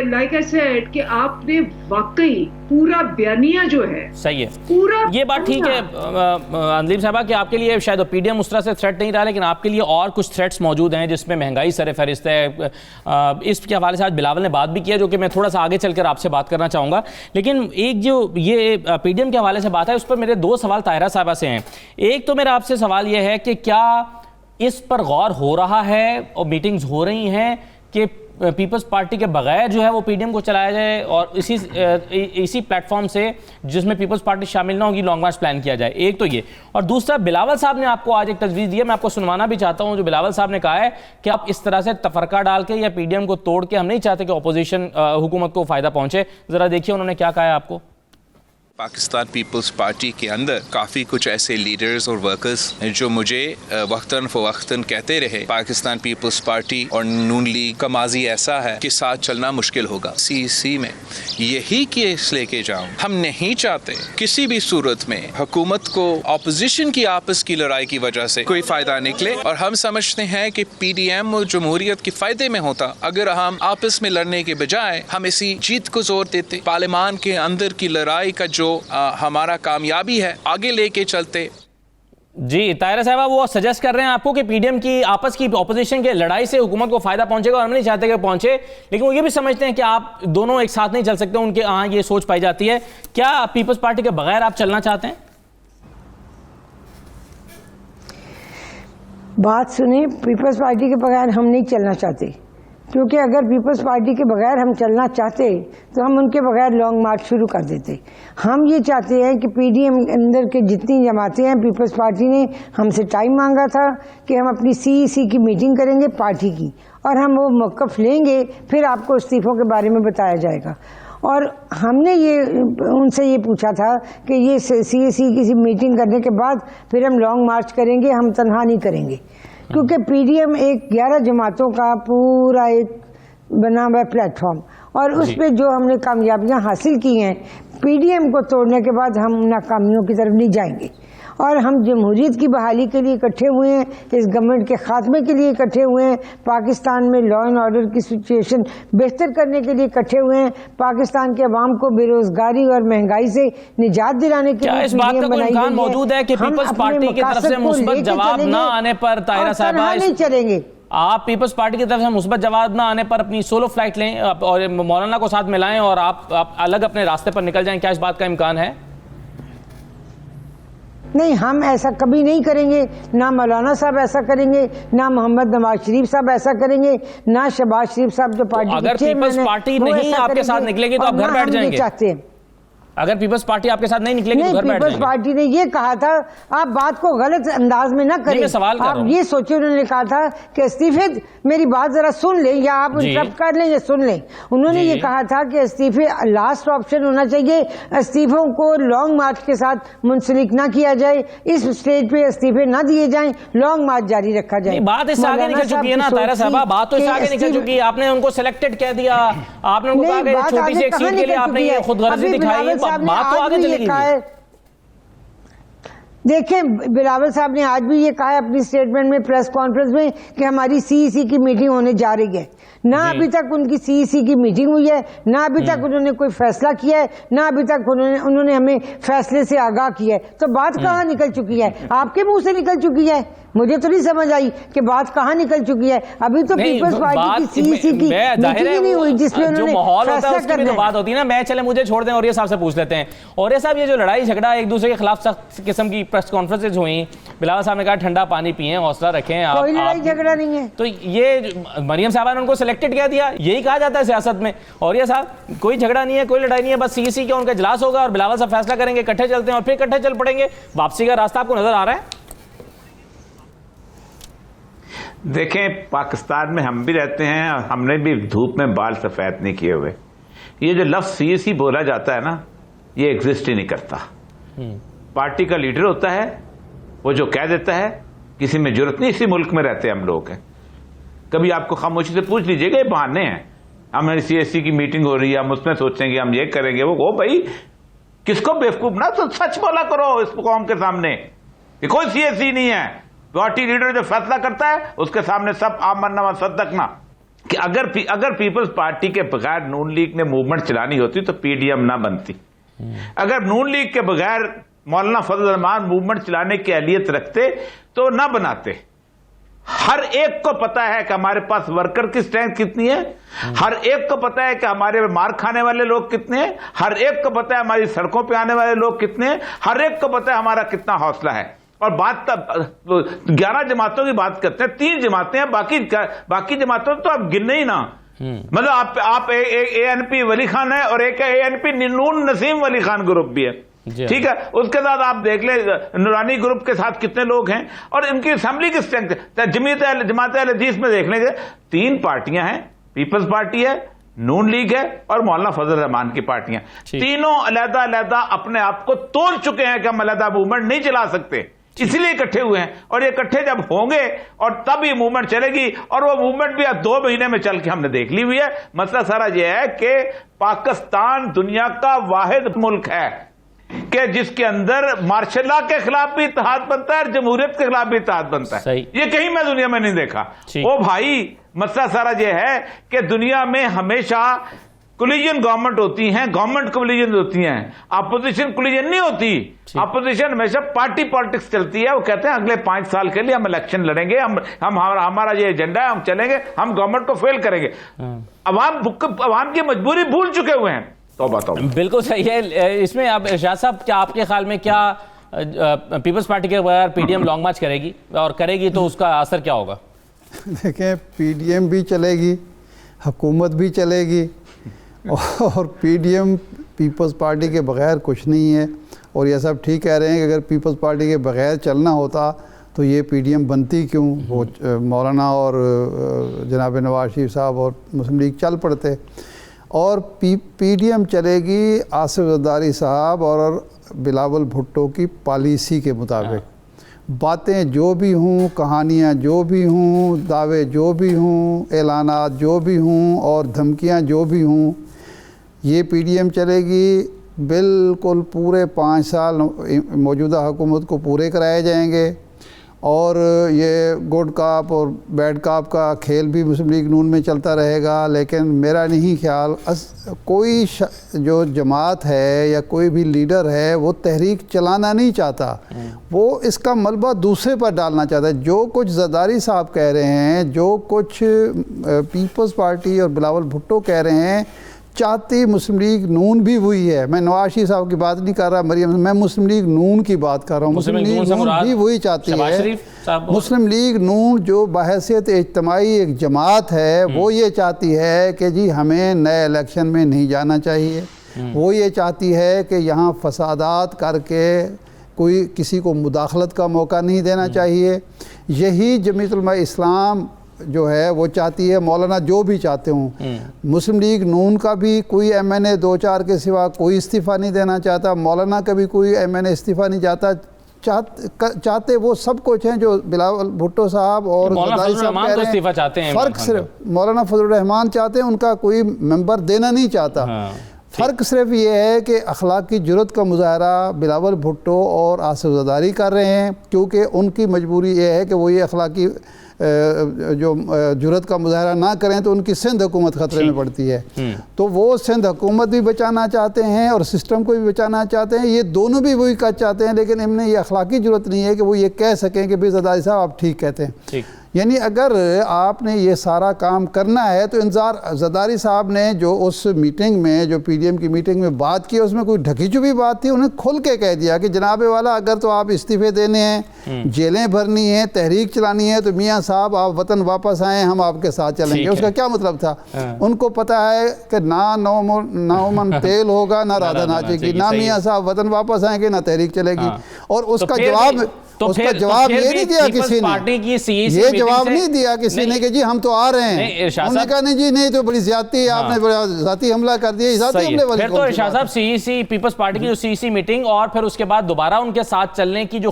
लाइक आई सेड कि आपने वाकई पूरा बयानिया जो है सही है, पूरा ये बात ठीक है अंजलिम साहबा कि आपके लिए शायद पीडीएम उस तरह से थ्रेट नहीं रहा, लेकिन आपके लिए और कुछ थ्रेट्स मौजूद हैं जिसमें महंगाई सर फहरिस्त है। इसके हवाले से आज बिलावल ने बात भी किया, जो कि मैं थोड़ा सा आगे चलकर आपसे बात करना चाहूँगा। लेकिन एक जो ये पीडीएम के हवाले से बात है, उस पर मेरे दो सवाल ताहिरा साहबा से हैं। एक तो मेरा आपसे सवाल ये है कि क्या इस पर गौर हो रहा है और मीटिंग्स हो रही हैं कि पीपल्स पार्टी के बगैर जो है वो पीडीएम को चलाया जाए और इसी प्लेटफॉर्म से जिसमें पीपल्स पार्टी शामिल ना होगी लॉन्ग मार्च प्लान किया जाए? एक तो ये, और दूसरा बिलावल साहब ने आपको आज एक तजवीज़ दी है, मैं आपको सुनवाना भी चाहता हूं। जो बिलावल साहब ने कहा है कि आप इस तरह से तफरका डाल के या पीडीएम को तोड़ के, हम नहीं चाहते कि अपोजिशन हुकूमत को फ़ायदा पहुंचे। ज़रा देखिए उन्होंने क्या कहा है आपको। पाकिस्तान पीपल्स पार्टी के अंदर काफ़ी कुछ ऐसे लीडर्स और वर्कर्स हैं जो मुझे वक्तन फ़वक्तन कहते रहे पाकिस्तान पीपल्स पार्टी और नून लीग का माजी ऐसा है कि साथ चलना मुश्किल होगा। सीसी में यही केस लेके जाऊं, हम नहीं चाहते किसी भी सूरत में हुकूमत को ऑपोजिशन की आपस की लड़ाई की वजह से कोई फ़ायदा निकले, और हम समझते हैं कि पीडीएम और जमहूरियत के फ़ायदे में होता अगर हम आपस में लड़ने के बजाय हम इसी जीत को जोर देते, पार्लियामान के अंदर की लड़ाई का जो हमारा कामयाबी है आगे लेके चलते। जी ताहिरा साहबा, वो सजेस्ट कर रहे हैं आपको कि पीडीएम की आपस की ऑपोजिशन के लड़ाई से हुकूमत को फायदा पहुंचेगा, और हम नहीं चाहते कि पहुंचे, लेकिन वो ये भी समझते हैं कि आप दोनों एक साथ नहीं चल सकते। उनके यहाँ ये सोच पाई जाती है। क्या पीपल्स पार्टी के बगैर आप चलना चाहते हैं? बात सुने, पीपल्स पार्टी के बगैर हम नहीं चलना चाहते, क्योंकि अगर पीपल्स पार्टी के बगैर हम चलना चाहते तो हम उनके बगैर लॉन्ग मार्च शुरू कर देते। हम ये चाहते हैं कि पीडीएम अंदर के जितनी जमातें हैं, पीपल्स पार्टी ने हमसे टाइम मांगा था कि हम अपनी सीईसी की मीटिंग करेंगे पार्टी की, और हम वो मौक़िफ़ लेंगे, फिर आपको इस्तीफ़ों के बारे में बताया जाएगा। और हमने ये उनसे ये पूछा था कि ये सीईसी की मीटिंग करने के बाद फिर हम लॉन्ग मार्च करेंगे, हम तनहा नहीं करेंगे, क्योंकि पीडीएम एक 11 जमातों का पूरा एक बना हुआ प्लेटफॉर्म, और उस पर जो हमने कामयाबियां हासिल की हैं, पीडीएम को तोड़ने के बाद हम नाकामियों की तरफ नहीं जाएंगे। और हम जमहूरियत की बहाली के लिए इकट्ठे हुए हैं, इस गवर्नमेंट के खात्मे के लिए इकट्ठे हुए हैं, पाकिस्तान में लॉ एंड ऑर्डर की सिचुएशन बेहतर करने के लिए इकट्ठे हुए हैं, पाकिस्तान के अवाम को बेरोजगारी और महंगाई से निजात दिलाने के लिए। इस बात का कोई इम्कान मौजूद है कि पीपल्स पार्टी की तरफ से मुस्बत जवाब ना आने पर ताहिरा साहबा नहीं चलेंगे? आप पीपल्स पार्टी की तरफ से मुस्बत जवाब ना आने पर अपनी सोलो फ्लाइट लें और मौलाना को साथ मिलाएं और आप अलग अपने रास्ते पर निकल जाएं? क्या इस बात का इम्कान है? नहीं, हम ऐसा कभी नहीं करेंगे। ना मौलाना साहब ऐसा करेंगे, ना मोहम्मद नवाज शरीफ साहब ऐसा करेंगे, ना शहबाज शरीफ साहब जो पार्टी तो अगर पीपल्स पार्टी नहीं आपके साथ निकलेगी तो आप घर बैठ जाएंगे? चाहते हैं अगर पीपल्स पार्टी आपके साथ नहीं निकलेगी तो घर बैठ जाएंगे? पीपल्स पार्टी ने ये कहा था, आप बात को गलत अंदाज में ना करें। सवाल आप ये सोचिए, उन्होंने कहा था कि इस्तीफे, मेरी बात जरा सुन लें या आप इंटरप्ट कर लें या सुन लें। उन्होंने ये कहा था कि इस्तीफे लास्ट ऑप्शन होना चाहिए, इस्तीफों को लॉन्ग मार्च के साथ मुंसलिक ना किया जाए, इस स्टेज पे इस्तीफे ना दिए जाएं, लॉन्ग मार्च जारी रखा जाए। बात इससे आगे निकल चुकी है ना ताहिरा साहबा, बात तो इससे आगे निकल चुकी है। आपने उनको सिलेक्टेड कह दिया, आपने उनको कहा कि छोटी सी एक सीट के लिए आपने ये खुदगर्जी दिखाई, बात तो आगे चलेगी। देखिए, बिलावल साहब ने आज भी ये कहा है अपनी स्टेटमेंट में, प्रेस कॉन्फ्रेंस में, कि हमारी सीईसी की मीटिंग होने जा रही है। ना अभी तक उनकी सीईसी की मीटिंग हुई है, ना अभी तक उन्होंने कोई फैसला किया है, ना अभी तक उन्होंने हमें फैसले से आगाह किया है। तो बात कहाँ निकल चुकी है? आपके मुंह से निकल चुकी है। मुझे तो नहीं समझ आई कि बात कहाँ निकल चुकी है। अभी तो पीपल्स पार्टी की सीईसी की मीटिंग ही नहीं हुई जिसमें उन्होंने माहौल होता है फैसला उसकी भी करना तो बात होती है ना। मैं चले मुझे छोड़ दें और ये साहब से पूछ लेते हैं। और ये साहब, ये जो लड़ाई झगड़ा एक दूसरे के खिलाफ सख्त किस्म की प्रेस कॉन्फ्रेंसेज हुई, बिलावल साहब ने कहा ठंडा पानी पिए, हौसला रखें, कोई लड़ाई झगड़ा नहीं है। तो ये मरियम साहबा ने उनको सिलेक्टेड कह दिया, यही कहा जाता है सियासत में। और ये साहब कोई झगड़ा नहीं है, कोई लड़ाई नहीं है, बस सीईसी का उनका इजलास होगा और बिलावल साहब फैसला करेंगे, इकट्ठे चलते हैं और फिर इकट्ठे चल पड़ेंगे। वापसी का रास्ता आपको नजर आ रहा है? देखें, पाकिस्तान में हम भी रहते हैं और हमने भी धूप में बाल सफेद नहीं किए हुए। ये जो लफ्ज सीईसी बोला जाता है ना, ये एग्जिस्ट ही नहीं करता। पार्टी का लीडर होता है, वो जो कह देता है, किसी में जरूरत नहीं। इसी मुल्क में रहते हम लोग हैं। कभी आपको खामोशी से पूछ लीजिएगा, ये बहाने हैं। हमारी सीएससी की मीटिंग हो रही है, हम उसमें सोचेंगे हम ये करेंगे वो भाई किसको बेवकूफ ना, तो सच बोला करो इस कौम के सामने कि कोई सीएससी नहीं है। पार्टी लीडर जो फैसला करता है उसके सामने सब आमन नवा सदकना। कि अगर पीपल्स पार्टी के बगैर नून लीग ने मूवमेंट चलानी होती तो पीडीएम ना बनती। अगर नून लीग के बगैर मौलाना फजल रहमान मूवमेंट चलाने की अहलियत रखते तो ना बनाते। हर एक को पता है कि हमारे पास वर्कर की स्ट्रेंथ कितनी है, हर एक को पता है कि हमारे मार खाने वाले लोग कितने हैं, हर एक को पता है हमारी सड़कों पे आने वाले लोग कितने हैं, हर एक को पता है हमारा कितना हौसला है। और बात तब 11 जमातों की बात करते हैं, 3 जमातें हैं, बाकी जमातों तो आप गिनने ही ना। मतलब आप एएनपी वली खान है और एक एएनपी नून नसीम वली खान ग्रुप भी है, ठीक है। उसके साथ आप देख ले नूरानी ग्रुप के साथ कितने लोग हैं और इनकी असेंबली की स्ट्रेंथ। जमात अहले हदीस में देख लेंगे 3 पार्टियां हैं, पीपल्स पार्टी है, नून लीग है और मौलाना फजल रहमान की पार्टियां। तीनों अलहदा अलहदा अपने आप को तोड़ चुके हैं कि हम अलहदा मूवमेंट नहीं चला सकते, इसलिए इकट्ठे हुए हैं। और ये इकट्ठे जब होंगे और तब ये मूवमेंट चलेगी, और वो मूवमेंट भी अब 2 महीने में चल के हमने देख ली हुई है। मसला सारा ये है कि पाकिस्तान दुनिया का वाहिद मुल्क है कि जिसके अंदर मार्शल लॉ के खिलाफ भी इत्तेहाद बनता है और जमहूरियत के खिलाफ भी इत्तेहाद बनता है। ये कहीं मैं दुनिया में नहीं देखा। ओ भाई, मसला सारा ये है कि दुनिया में हमेशा कोलिजन गवर्नमेंट होती हैं, गवर्नमेंट कोलिजन होती हैं, अपोजिशन कोलिजन नहीं होती। अपोजिशन हमेशा पार्टी पॉलिटिक्स चलती है। वो कहते हैं अगले 5 साल के लिए हम इलेक्शन लड़ेंगे, हमारा ये एजेंडा है, हम चलेंगे, हम गवर्नमेंट को फेल करेंगे। अवाम की मजबूरी भूल चुके हुए हैं। तौबा तौबा। बिल्कुल सही है। इसमें अब इरशाद साहब, क्या आपके ख्याल में क्या पीपल्स पार्टी के बगैर पीडीएम लॉन्ग मार्च करेगी, और करेगी तो उसका असर क्या होगा? देखें, पीडीएम भी चलेगी, हुकूमत भी चलेगी, और पीडीएम पीपल्स पार्टी के बगैर कुछ नहीं है। और ये सब ठीक कह रहे हैं कि अगर पीपल्स पार्टी के बगैर चलना होता तो ये पीडीएम बनती क्यों? वो मौलाना और जनाब नवाज शरीफ साहब और मुस्लिम लीग चल पड़ते। और पीडीएम चलेगी आसिफ जरदारी साहब और बिलावल भुट्टो की पॉलिसी के मुताबिक। बातें जो भी हों, कहानियाँ जो भी हों, दावे जो भी हों, ऐलानात जो भी हों और धमकियाँ जो भी हों, ये पीडीएम चलेगी। बिल्कुल पूरे 5 साल मौजूदा हुकूमत को पूरे कराए जाएंगे। और ये गुड काप और बैड काप का खेल भी मुस्लिम लीग नून में चलता रहेगा। लेकिन मेरा नहीं ख्याल कोई जो जमात है या कोई भी लीडर है वो तहरीक चलाना नहीं चाहता, वो इसका मलबा दूसरे पर डालना चाहता है। जो कुछ जरदारी साहब कह रहे हैं, जो कुछ पीपल्स पार्टी और बिलावल भुट्टो कह रहे हैं, चाहती मुस्लिम लीग नून भी वही है। मैं नवाज शरीफ साहब की बात नहीं कर रहा, मरियम, मैं मुस्लिम लीग नून की बात कर रहा हूँ। मुस्लिम लीग नून भी वही चाहती है। मुस्लिम लीग नून जो बहैसियत इज्तमाई एक जमात है, वो ये चाहती है कि जी हमें नए इलेक्शन में नहीं जाना चाहिए। वो ये चाहती है कि यहाँ फसादात करके कोई किसी को मुदाखलत का मौका नहीं देना चाहिए। यही जमीयत उलमा इस्लाम जो है वो चाहती है। मौलाना जो भी चाहते हों, मुस्लिम लीग नून का भी कोई एमएनए 2-4 के सिवा कोई इस्तीफ़ा नहीं देना चाहता, मौलाना का भी कोई एमएनए इस्तीफ़ा नहीं चाहता। चाहते वो सब कुछ हैं जो बिलावल भुट्टो साहब और जरदारी साहब कह रहे हैं। फ़र्क सिर्फ मौलाना फजल रहमान चाहते हैं, उनका कोई मेंबर देना नहीं चाहता। फ़र्क सिर्फ ये है कि अखलाकी जुर्रत का मुजाहरा बिलावल भुट्टो और आसिफ जरदारी कर रहे हैं, क्योंकि उनकी मजबूरी ये है कि वो ये अखलाकी जो जुर्रत का मुजाहरा ना करें तो उनकी सिंध हुकूमत ख़तरे में पड़ती है। तो वो सिंध हुकूमत भी बचाना चाहते हैं और सिस्टम को भी बचाना चाहते हैं, ये दोनों भी वही कर चाहते हैं, लेकिन इनमें ये अखलाकी ज़रूरत नहीं है कि वो ये कह सकें कि भाई ज़रदारी साहब आप ठीक कहते हैं। यानी अगर आपने ये सारा काम करना है तो इंतज़ार ज़रदारी साहब ने जो उस मीटिंग में, जो PDM की मीटिंग में बात की, उसमें कोई ढकी छुपी बात थी, उन्हें खुल के कह दिया कि जनाब वाला अगर तो आप इस्तीफ़े देने हैं, जेलें भरनी हैं, तहरीक चलानी है, तो मियाँ साहब आप वतन वापस आएँ, हम आपके साथ चलेंगे। उसका क्या मतलब था? उनको पता है कि ना नौमन तेल होगा, ना राधा नाचेगी, ना मियाँ साहब वतन वापस आएंगे, ना तहरीक चलेगी। और उसका जवाब उसका जवाब ये नहीं दिया किसी ने, ये जवाब नहीं दिया किसी ने कि जी हम तो आ रहे हैं। उन्होंने कहा नहीं जी नहीं, तो बड़ी ज्यादती है, आपने बड़ा जाती हमला कर दिया। जाती हमले वाली फिर तो इरशाद साहब CEC पीपल्स पार्टी की जो CEC मीटिंग और फिर उसके बाद दोबारा उनके साथ चलने की जो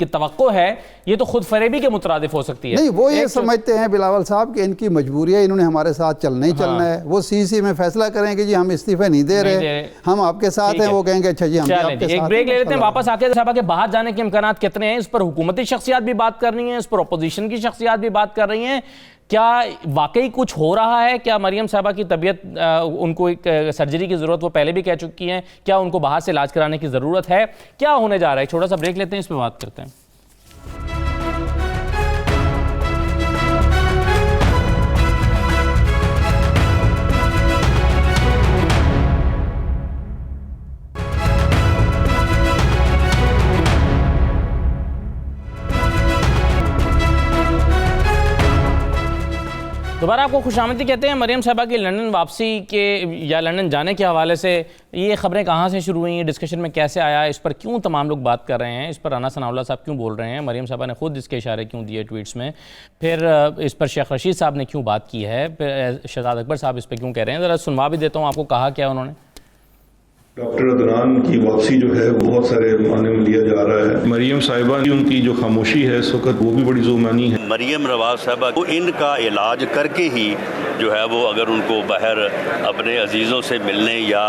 तवक्को है, ये तो खुद फरेबी के मुतरादिफ हो सकती है। नहीं, वो ये समझते हैं बिलावल साहब कि इनकी मजबूरी है, इन्होंने हमारे साथ चलना ही चलना है। वो CEC में फैसला करेंगे जी हम इस्तीफे नहीं दे रहे, हम आपके साथ हैं, वो कहेंगे अच्छा जी हम आपके साथ। एक ब्रेक ले लेते हैं, वापस आके साहब के बाहर जाने के इम्कानात कितने हैं, इस पर हुकूमती शख्सियात भी बात कर रही हैं, इस पर अपोजिशन की शख्सियात भी बात कर रही हैं। क्या वाकई कुछ हो रहा है? क्या मरियम साहबा की तबीयत, उनको एक सर्जरी की ज़रूरत वो पहले भी कह चुकी हैं, क्या उनको बाहर से इलाज कराने की ज़रूरत है? क्या होने जा रहा है? छोटा सा ब्रेक लेते हैं, इस पर बात करते हैं। दोबारा आपको खुशामदी कहते हैं। मरियम साहबा की लंदन वापसी के या लंदन जाने के हवाले से ये खबरें कहाँ से शुरू हुई हैं, डिस्कशन में कैसे आया, इस पर क्यों तमाम लोग बात कर रहे हैं, इस पर राना सनाउल्लाह साहब क्यों बोल रहे हैं, मरियम साहबा ने खुद इसके इशारे क्यों दिए ट्वीट्स में, फिर इस पर शेख रशीद साहब ने क्यों बात की है, फिर शहजाद अकबर साहब इस पर क्यों कह रहे हैं, ज़रा सुनवा भी देता हूँ आपको कहा क्या उन्होंने। डॉक्टर अदनान की वापसी जो है वो बहुत सारे मायने में लिया जा रहा है। मरियम साहिबा की उनकी जो खामोशी है इस वक्त वो भी बड़ी ज़ुमानी है। मरियम नवाज साहिबा को इनका इलाज करके ही जो है वो अगर उनको बाहर अपने अजीज़ों से मिलने या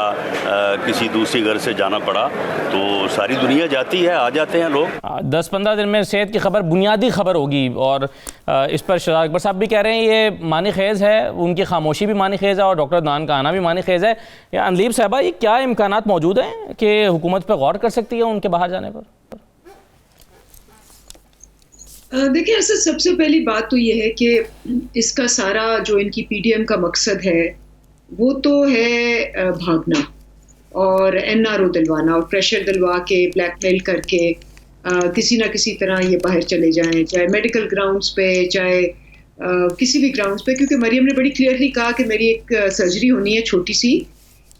किसी दूसरी घर से जाना पड़ा तो सारी दुनिया जाती है, आ जाते हैं लोग। 10-15 दिन में सेहत की खबर बुनियादी खबर होगी और इस पर शहजाद अकबर साहब भी कह रहे हैं ये मानी खेज़ है, उनकी खामोशी भी मानी खेज़ है और डॉक्टर अदनान का आना भी मानी खेज़ है। या अनलीब साहबा, ये क्या इम्कान मौजूद हैं कि हुकूमत पर गौर कर सकती है उनके बाहर जाने पर? देखिए, ऐसे सबसे पहली बात तो ये है कि इसका सारा जो इनकी PDM का मकसद है वो तो है भागना और NRO दिलवाना और प्रेशर दिलवा के ब्लैकमेल करके किसी ना किसी तरह ये बाहर चले जाएं, चाहे मेडिकल ग्राउंड्स पे, चाहे किसी भी ग्राउंड्स पे। क्योंकि मरियम ने बड़ी क्लियरली कहा कि मेरी एक सर्जरी होनी है छोटी सी,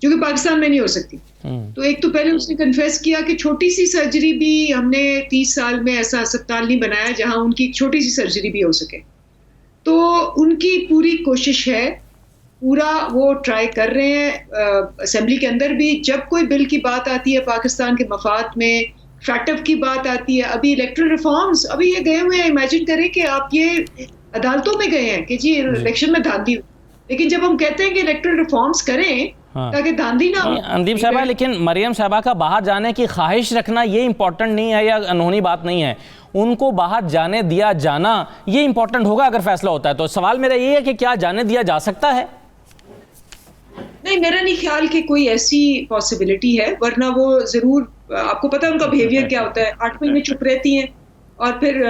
जो कि पाकिस्तान में नहीं हो सकती। तो एक तो पहले उसने कन्फेस किया कि छोटी सी सर्जरी भी हमने 30 साल में ऐसा अस्पताल नहीं बनाया जहां उनकी छोटी सी सर्जरी भी हो सके। तो उनकी पूरी कोशिश है, पूरा वो ट्राई कर रहे हैं। असेंबली के अंदर भी जब कोई बिल की बात आती है पाकिस्तान के मफाद में, फैटअप की बात आती है, अभी इलेक्ट्रल रिफॉर्म्स, अभी ये गए हुए हैं, इमेजिन करें कि आप ये अदालतों में गए हैं कि जी इलेक्शन में धांधली, लेकिन जब हम कहते हैं कि इलेक्ट्रल रिफॉर्म्स करें ताकि धांधली ना हो। अंदीप साहबा, लेकिन मरियम साहबा का बाहर जाने की ख्वाहिश रखना ये इंपॉर्टेंट नहीं है या अनहोनी बात नहीं है, उनको बाहर जाने दिया जाना ये इंपॉर्टेंट होगा अगर फैसला होता है। तो सवाल मेरा ये है कि क्या जाने दिया जा सकता है? नहीं, मेरा नहीं ख्याल कि कोई ऐसी पॉसिबिलिटी है, वरना वो जरूर, आपको पता है उनका बिहेवियर क्या होता है, 8 महीने चुप रहती हैं और फिर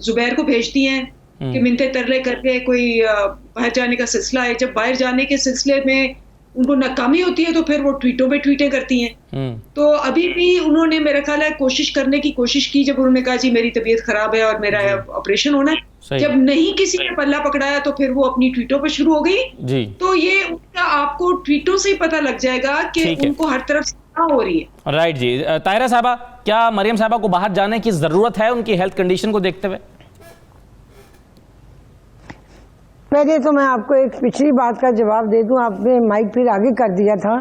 जुबैर को भेजती हैं कि मिन्नतें तरले करके कोई बाहर जाने का सिलसिला है। जब बाहर जाने के सिलसिले में उनको नाकामी होती है तो फिर वो ट्वीटों पे ट्वीटें करती हैं। तो अभी भी उन्होंने मेरा ख्याल है कोशिश करने की कोशिश की, जब उन्होंने कहा जी मेरी तबीयत खराब है और मेरा ऑपरेशन होना है। जब नहीं किसी ने पल्ला पकड़ाया तो फिर वो अपनी ट्वीटों पे शुरू हो गई। तो ये उनका आपको ट्वीटों से ही पता लग जाएगा कि उनको हर तरफ से हो रही है। राइट जी। ताहिरा साहबा, क्या मरियम साहबा को बाहर जाने की जरूरत है उनकी हेल्थ कंडीशन को देखते हुए? पहले तो मैं आपको एक पिछली बात का जवाब दे दूं, आपने माइक फिर आगे कर दिया था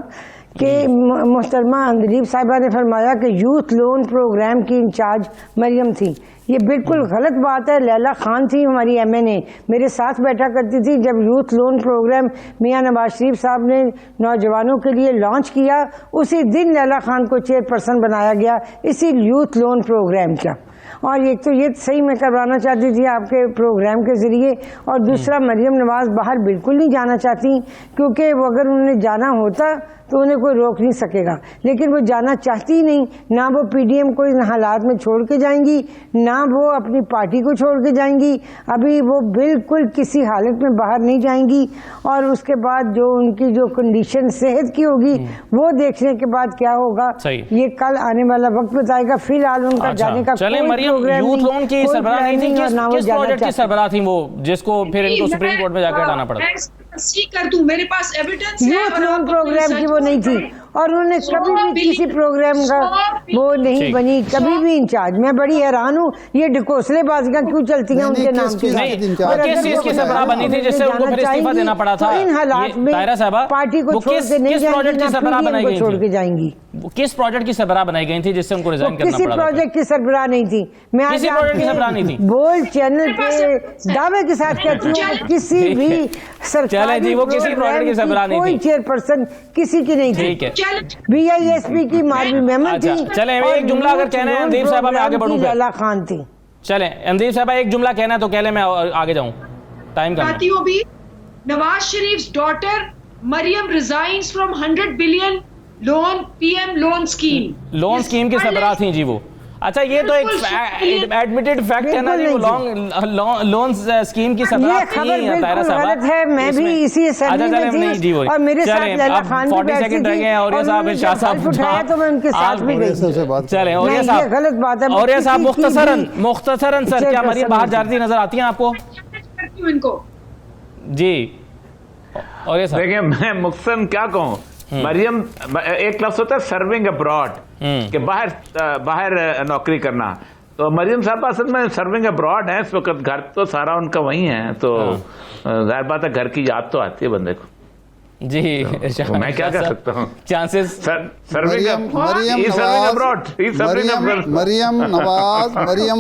कि मोहतरमा अंदलीब साहिबा ने फरमाया कि यूथ लोन प्रोग्राम की इंचार्ज मरियम थी। ये बिल्कुल गलत बात है। लैला खान थी हमारी MNA, मेरे साथ बैठा करती थी जब यूथ लोन प्रोग्राम मियां नवाज शरीफ साहब ने नौजवानों के लिए लॉन्च किया, उसी दिन लैला खान को चेयरपर्सन बनाया गया इसी यूथ लोन प्रोग्राम का। और एक तो ये सही मैं करवाना चाहती थी आपके प्रोग्राम के ज़रिए, और दूसरा मरियम नवाज़ बाहर बिल्कुल नहीं जाना चाहती, क्योंकि वो अगर उन्हें जाना होता तो उन्हें कोई रोक नहीं सकेगा, लेकिन वो जाना चाहती ही नहीं। ना वो पीडीएम को इन हालात में छोड़ के जाएंगी, ना वो अपनी पार्टी को छोड़ के जाएंगी। अभी वो बिल्कुल किसी हालत में बाहर नहीं जाएंगी, और उसके बाद जो उनकी जो कंडीशन सेहत की होगी वो देखने के बाद क्या होगा ये कल आने वाला वक्त बताएगा। फिलहाल उनका जाने का चले मरियम, यूथ लोन की सरबराह नहीं थी, किस प्रोजेक्ट की सरबराह थी वो, जिसको फिर इनको सुप्रीम कोर्ट में जाकर हटाना पड़ा? कर दूं, मेरे पास एविडेंस है। यूथ लोन प्रोग्राम की वो नहीं थी, और उन्होंने कभी भी किसी प्रोग्राम का वो नहीं बनी, कभी भी इंचार्ज। मैं बड़ी हैरान हूँ ये ढकोसलेबाजियां क्यों चलती हैं उनके नाम की। किस चीज की सरबराह बनी थी जिससे उनको फिर इस्तीफा देना पड़ा था? इन हालात में पार्टी को छोड़ के नहीं जाएंगी, छोड़ के जाएंगी। किस प्रोजेक्ट की सरबराह बनाई गई थी जिससे उनको रिजाइन करना पड़ा? किसी प्रोजेक्ट की सरबराह नहीं थी। मैं किसी प्रोजेक्ट की सरबराह नहीं थी। बोल चैनल पे दावे के साथ कहती हूँ किसी भी सरकारी जी, वो किसी प्रोजेक्ट की सरबराह नहीं थी, कोई चेयरपर्सन किसी की नहीं थी। ठीक है, बीआईएसपी की मारवी मेमन थी। चले एक जुमला अगर कहना है अंदीप साहब, मैं आगे बढ़ूं। लैला खान थी। चले अंदीप साहब एक जुमला कहना है तो कह ले, मैं आगे जाऊं, टाइम कम है। भी Nawaz Sharif daughter Maryam resigns from 100 billion loan PM loan scheme की सरबराह थी जी वो। अच्छा, ये तो एक एडमिटेड फैक्ट है ना जी, वो लोन स्कीम की सरबराह थी। तायरा साहब है, मैं भी इसी असम्बली में थी और मेरे साथ लैला खान भी बैठी थी, और साहब इरशाद साहब उठाया तो मैं उनके साथ भी गई। चले और ये साहब गलत बात है। और ये साहब मुख्तसरन सर, क्या मरियम बाहर जाती नजर आती हैं आपको? इनको जी, और ये साहब देखिए, मैं मुख्तसरन क्या कहूँ, मरियम एक लफ्ज होता है सर्विंग अब्रॉड, कि बाहर नौकरी करना। तो मरियम साहब असल में सर्विंग अब्रॉड है इस वक्त, घर तो सारा उनका वही है, तो जाहिर बात है घर की याद तो आती है बंदे को जी। तो मैं क्या कर सकता हूँ? Chances Mariam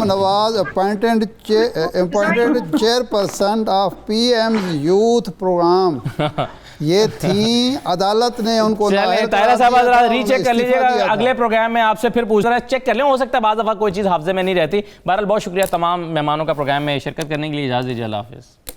Nawaz appointed chairperson of PM youth programme ये थी, अदालत ने उनको। तायरा साहब रीचेक कर लीजिएगा, अगले प्रोग्राम में आपसे फिर पूछ रहा है, चेक कर लें, हो सकता है बाद दफा कोई चीज़ हाफ्जे में नहीं रहती। बहरहाल बहुत शुक्रिया तमाम मेहमानों का प्रोग्राम में शिरकत करने के लिए। इजाज़त दीजिए, अल्लाह हाफिज़।